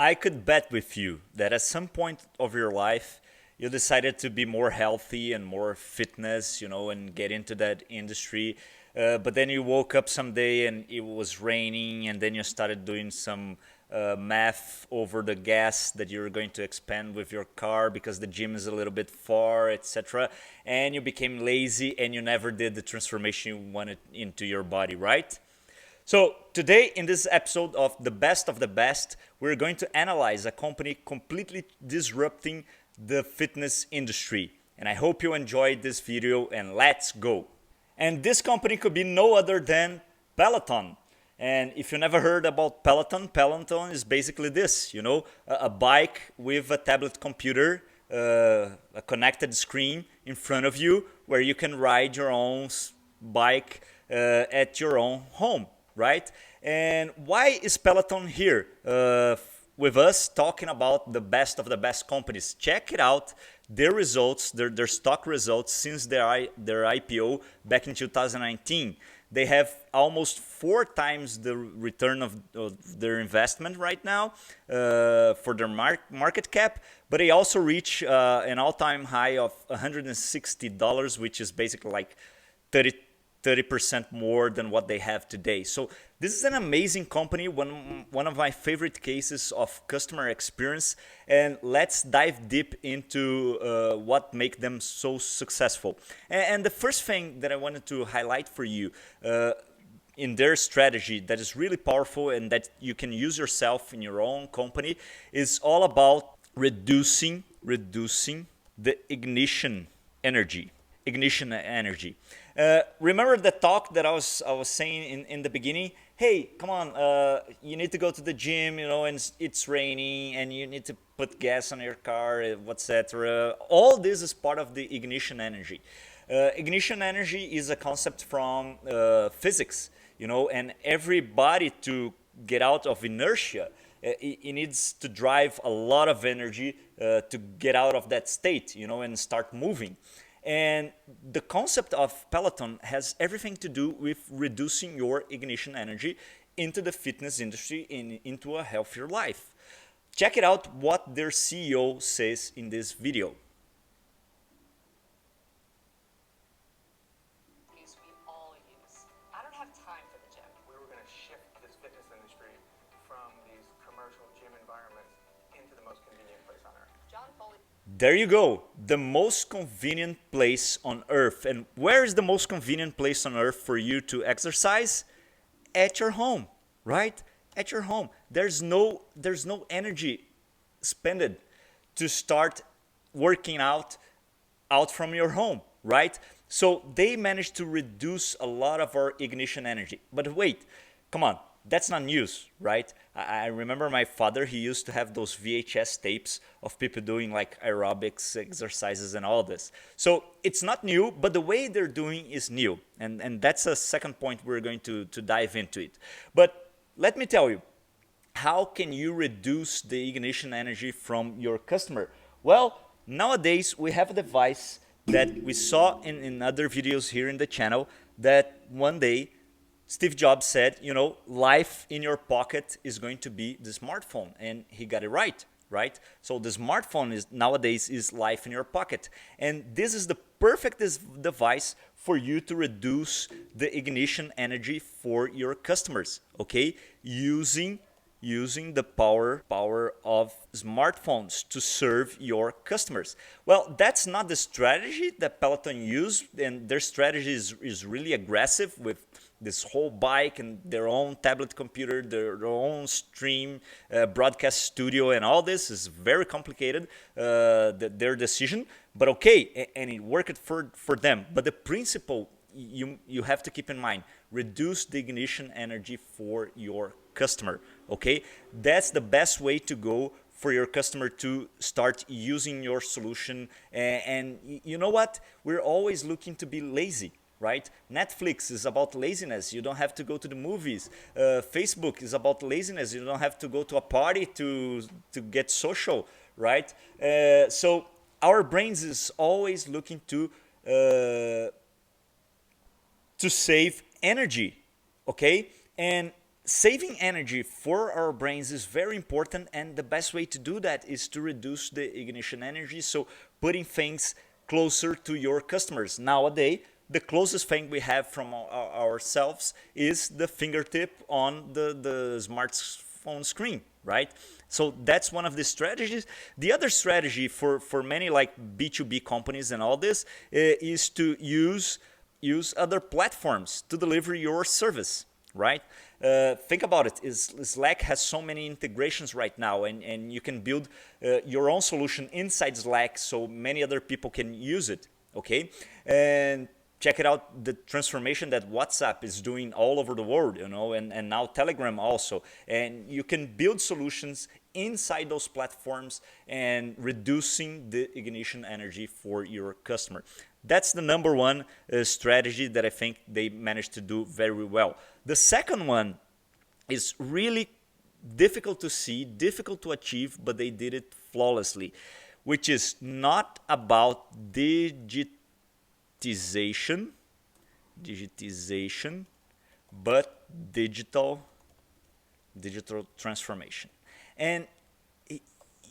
I could bet with you that at some point of your life, you decided to be more healthy and more fitness, and get into that industry. But then you woke up someday and it was raining, and then you started doing some math over the gas that you're going to expend with your car because the gym is a little bit far, etc. And you became lazy and you never did the transformation you wanted into your body, right? So today in this episode of the best, we're going to analyze a company completely disrupting the fitness industry. And I hope you enjoyed this video, and let's go. And this company could be no other than Peloton. And if you never heard about Peloton, Peloton is basically this, a bike with a tablet computer, a connected screen in front of you where you can ride your own bike at your own home, right? And why is Peloton here with us talking about the best of the best companies? Check it out, their results, their stock results since their IPO back in 2019. They have almost 4 times the return of their investment right now for their market cap, but they also reach an all-time high of $160, which is basically like 30% more than what they have today. So this is an amazing company, one of my favorite cases of customer experience. And let's dive deep into what makes them so successful. And the first thing that I wanted to highlight for you in their strategy that is really powerful and that you can use yourself in your own company is all about reducing the ignition energy. Remember the talk that I was saying in the beginning? Hey, come on, you need to go to the gym, and it's raining, and you need to put gas on your car, etc. All this is part of the ignition energy. Ignition energy is a concept from physics, and everybody to get out of inertia, it needs to drive a lot of energy to get out of that state, and start moving. And the concept of Peloton has everything to do with reducing your ignition energy into the fitness industry into a healthier life. Check it out what their CEO says in this video. We all use. I don't have time for the gym. We were going to shift this fitness industry from these commercial gym environments into the most convenient place on earth. John Foley. There you go, the most convenient place on earth. And where is the most convenient place on earth for you to exercise? At your home, right? At your home. There's no energy spended to start working out from your home, right? So they managed to reduce a lot of our ignition energy. But wait, come on. That's not news, right? I remember my father, he used to have those VHS tapes of people doing like aerobics exercises and all this. So it's not new, but the way they're doing is new. And that's a second point we're going to dive into it. But let me tell you, how can you reduce the ignition energy from your customer? Well, nowadays we have a device that we saw in other videos here in the channel that one day Steve Jobs said, life in your pocket is going to be the smartphone. And he got it right? So the smartphone nowadays is life in your pocket. And this is the perfect device for you to reduce the ignition energy for your customers, okay? Using the power of smartphones to serve your customers. Well, that's not the strategy that Peloton used, and their strategy is really aggressive with this whole bike and their own tablet computer, their own stream, broadcast studio, and all this is very complicated, their decision. But okay, and it worked for them. But the principle you have to keep in mind, reduce the ignition energy for your customer, okay? That's the best way to go for your customer to start using your solution. And you know what? We're always looking to be lazy, right? Netflix is about laziness. You don't have to go to the movies. Facebook is about laziness. You don't have to go to a party to get social, right? So our brains is always looking to save energy, okay? And saving energy for our brains is very important, and the best way to do that is to reduce the ignition energy, so putting things closer to your customers. Nowadays, the closest thing we have from ourselves is the fingertip on the smartphone screen, right? So that's one of the strategies. The other strategy for many like B2B companies and all this is to use other platforms to deliver your service, right? Think about it. Slack has so many integrations right now, and you can build your own solution inside Slack so many other people can use it, okay? And check it out, the transformation that WhatsApp is doing all over the world, and now Telegram also. And you can build solutions inside those platforms and reducing the ignition energy for your customer. That's the number one strategy that I think they managed to do very well. The second one is really difficult to see, difficult to achieve, but they did it flawlessly, which is not about digitization, but digital transformation. And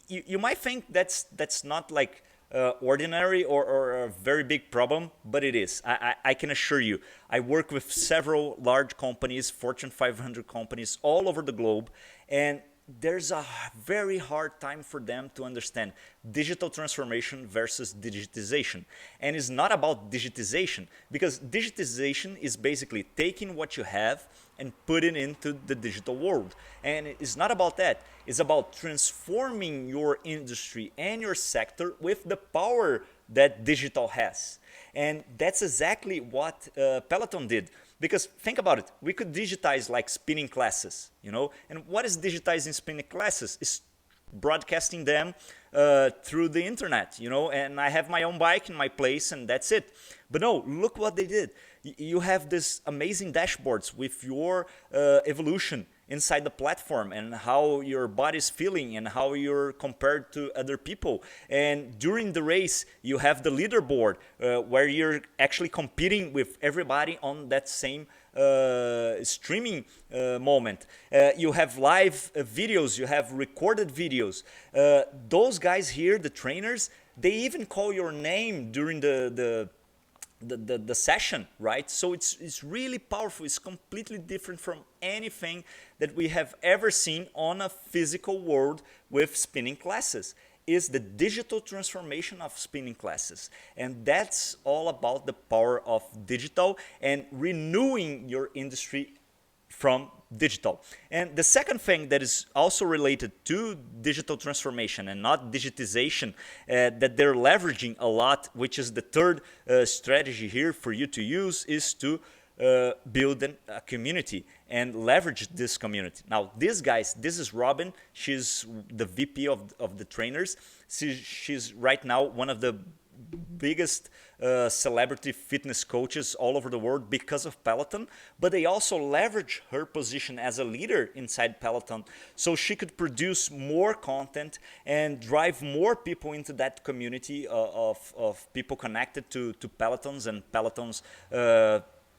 you might think that's not like ordinary or a very big problem, but it is. I can assure you. I work with several large companies, Fortune 500 companies all over the globe, and there's a very hard time for them to understand digital transformation versus digitization. And it's not about digitization, because digitization is basically taking what you have and putting it into the digital world. And it's not about that. It's about transforming your industry and your sector with the power that digital has. And that's exactly what Peloton did. Because think about it, we could digitize like spinning classes, And what is digitizing spinning classes? It's broadcasting them through the internet, And I have my own bike in my place, and that's it. But no, look what they did. You have this amazing dashboards with your evolution inside the platform, and how your body's feeling, and how you're compared to other people. And during the race, you have the leaderboard where you're actually competing with everybody on that same streaming moment. You have live videos, you have recorded videos. Those guys here, the trainers, they even call your name during the session, right? So it's really powerful. It's completely different from anything that we have ever seen on a physical world with spinning classes. Is the digital transformation of spinning classes. And that's all about the power of digital and renewing your industry from digital. And the second thing that is also related to digital transformation and not digitization that they're leveraging a lot, which is the third strategy here for you to use, is to build a community and leverage this community. Now, these guys, this is Robin. She's the VP of the trainers. She's right now one of the biggest celebrity fitness coaches all over the world because of Peloton, but they also leverage her position as a leader inside Peloton so she could produce more content and drive more people into that community of people connected to Pelotons and Peloton's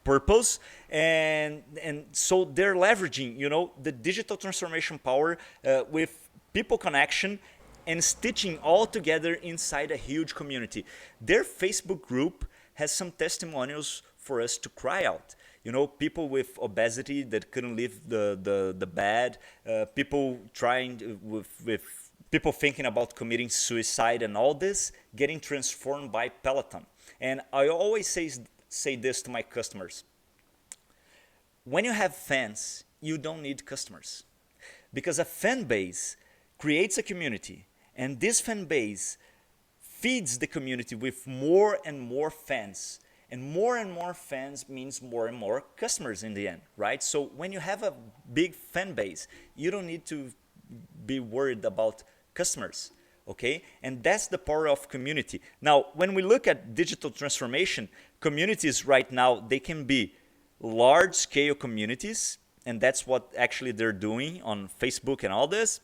purpose. And so they're leveraging the digital transformation power with people connection and stitching all together inside a huge community. Their Facebook group has some testimonials for us to cry out. People with obesity that couldn't leave the bed, people trying with people thinking about committing suicide, and all this getting transformed by Peloton. And I always say this to my customers. When you have fans, you don't need customers, because a fan base creates a community. And this fan base feeds the community with more and more fans. And more fans means more and more customers in the end, right? So when you have a big fan base, you don't need to be worried about customers, okay? And that's the power of community. Now, when we look at digital transformation, communities right now, they can be large-scale communities, and that's what actually they're doing on Facebook and all this.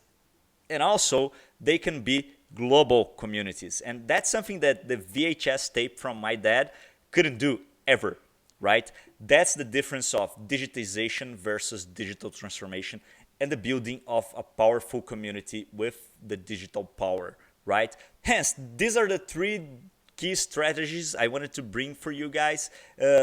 And also, they can be global communities. And that's something that the VHS tape from my dad couldn't do ever. right? That's the difference of digitization versus digital transformation and the building of a powerful community with the digital power, right? Hence, these are the three key strategies I wanted to bring for you guys.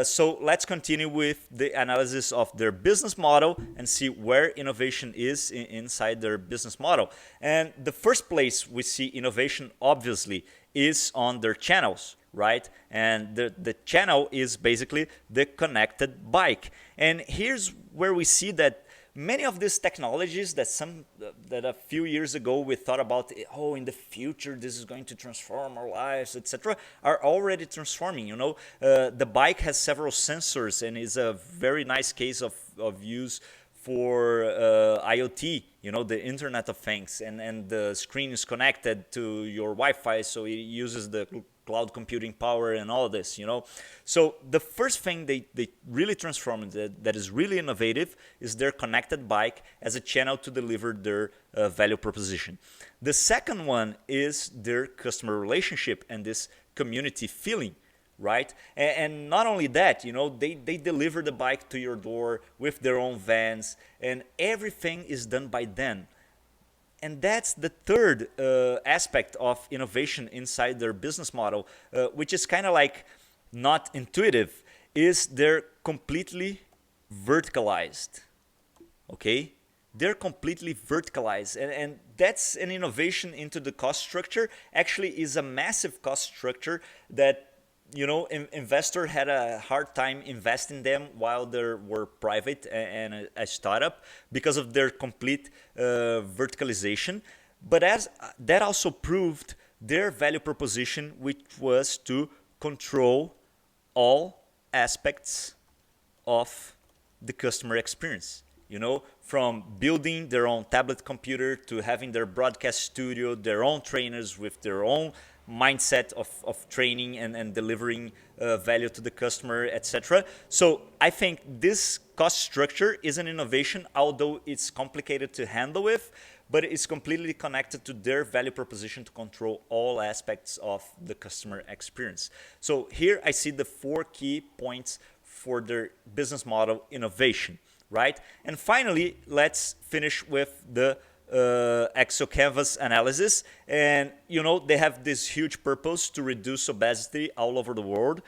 So let's continue with the analysis of their business model and see where innovation is inside their business model. And the first place we see innovation, obviously, is on their channels, right? And the channel is basically the connected bike. And here's where we see that many of these technologies that a few years ago we thought about, oh, in the future this is going to transform our lives, etc., are already transforming. The bike has several sensors and is a very nice case of use for IoT, the Internet of Things, and the screen is connected to your Wi-Fi, so it uses the cloud computing power and all this, So the first thing they really transformed that is really innovative is their connected bike as a channel to deliver their value proposition. The second one is their customer relationship and this community feeling, right? And not only that, they deliver the bike to your door with their own vans, and everything is done by them. And that's the third aspect of innovation inside their business model, which is kind of like not intuitive, is they're completely verticalized, okay? They're completely verticalized, and that's an innovation into the cost structure. Actually is a massive cost structure that investor had a hard time investing them while they were private and a startup because of their complete verticalization. But as that also proved their value proposition, which was to control all aspects of the customer experience. From building their own tablet computer to having their broadcast studio, their own trainers with their own mindset of training and delivering value to the customer, etc. So I think this cost structure is an innovation, although it's complicated to handle with, but it's completely connected to their value proposition to control all aspects of the customer experience. So here I see the 4 key points for their business model innovation, right? And finally, let's finish with the ExO Canvas analysis. And they have this huge purpose to reduce obesity all over the world.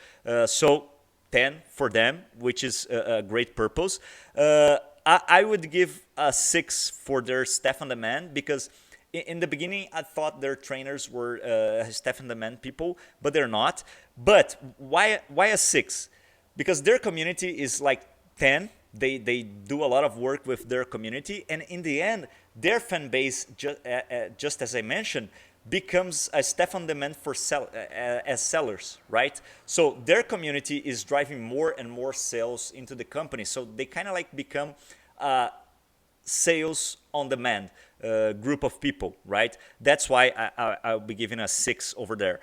So 10 for them, which is a great purpose. I would give a 6 for their staff on demand, because in the beginning I thought their trainers were staff on demand people, but they're not. But why a 6? Because their community is like 10. They do a lot of work with their community, and in the end their fan base, just as I mentioned, becomes a staff on demand for as sellers, right? So their community is driving more and more sales into the company, so they kind of like become sales on demand group of people, right? That's why I'll be giving a 6 over there.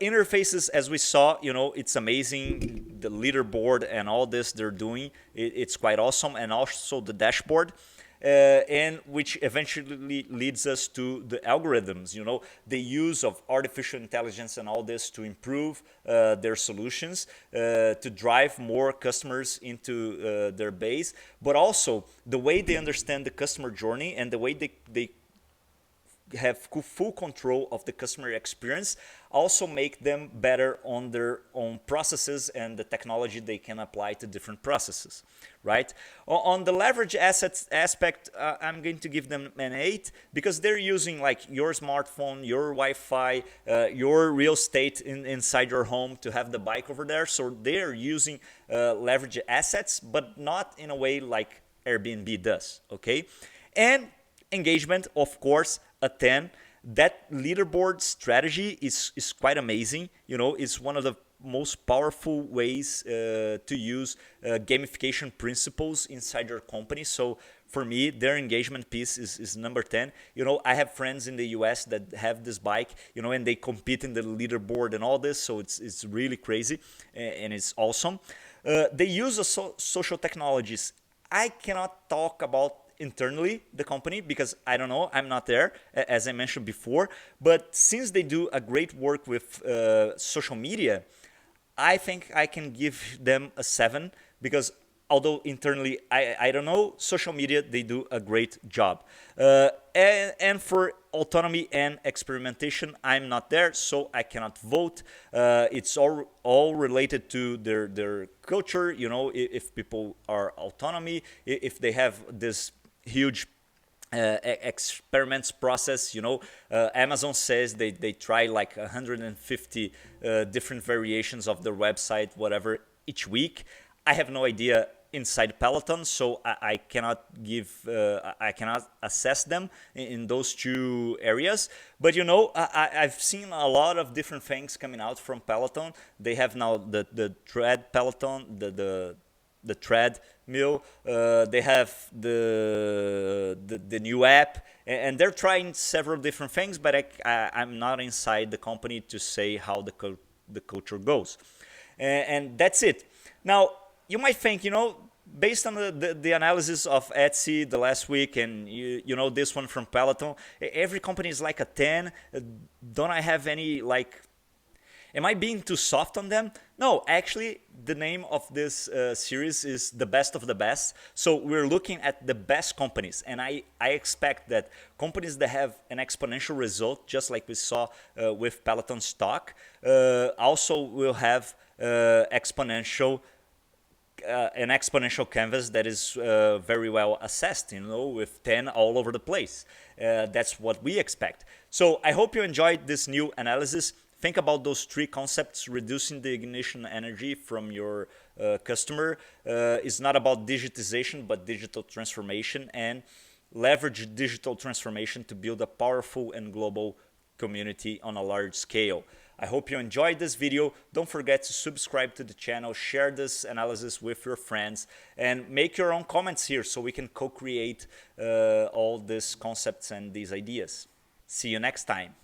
Interfaces, as we saw, it's amazing. The leaderboard and all this they're doing, it's quite awesome. And also the dashboard, and which eventually leads us to the algorithms, the use of artificial intelligence and all this to improve their solutions, to drive more customers into their base, but also the way they understand the customer journey and the way they have full control of the customer experience also make them better on their own processes and the technology they can apply to different processes, right? On the leverage assets aspect, I'm going to give them an 8, because they're using like your smartphone, your Wi-Fi, your real estate inside your home to have the bike over there. So they're using leverage assets, but not in a way like Airbnb does, okay? And engagement, of course, a 10. That leaderboard strategy is quite amazing. It's one of the most powerful ways to use gamification principles inside your company. So for me, their engagement piece is number 10. I have friends in the US that have this bike, and they compete in the leaderboard and all this. So it's really crazy, and it's awesome. They use social technologies. I cannot talk about internally the company because I don't know, I'm not there, as I mentioned before. But since they do a great work with social media, I think I can give them a 7 because although internally I don't know, social media, they do a great job. And for autonomy and experimentation, I'm not there, so I cannot vote. It's all related to their culture, you know, if people are autonomy, if they have this huge experiments process, you know. Amazon says they try like 150 different variations of their website, whatever, each week. I have no idea inside Peloton, so I cannot I cannot assess them in those two areas. But you know, I've seen a lot of different things coming out from Peloton. They have now the tread Peloton, the treadmill. They have the new app, and they're trying several different things. But I'm not inside the company to say how the culture goes, and that's it. Now you might think, you know, based on the analysis of Etsy the last week, and you know this one from Peloton, every company is like a 10. Don't I have any like? Am I being too soft on them? No, actually, the name of this series is The Best of the Best. So we're looking at the best companies. And I expect that companies that have an exponential result, just like we saw with Peloton stock, also will have exponential an exponential canvas that is very well assessed, you know, with 10 all over the place. That's what we expect. So I hope you enjoyed this new analysis. Think about those three concepts. Reducing the ignition energy from your customer is not about digitization, but digital transformation, and leverage digital transformation to build a powerful and global community on a large scale. I hope you enjoyed this video. Don't forget to subscribe to the channel, share this analysis with your friends, and make your own comments here so we can co-create all these concepts and these ideas. See you next time.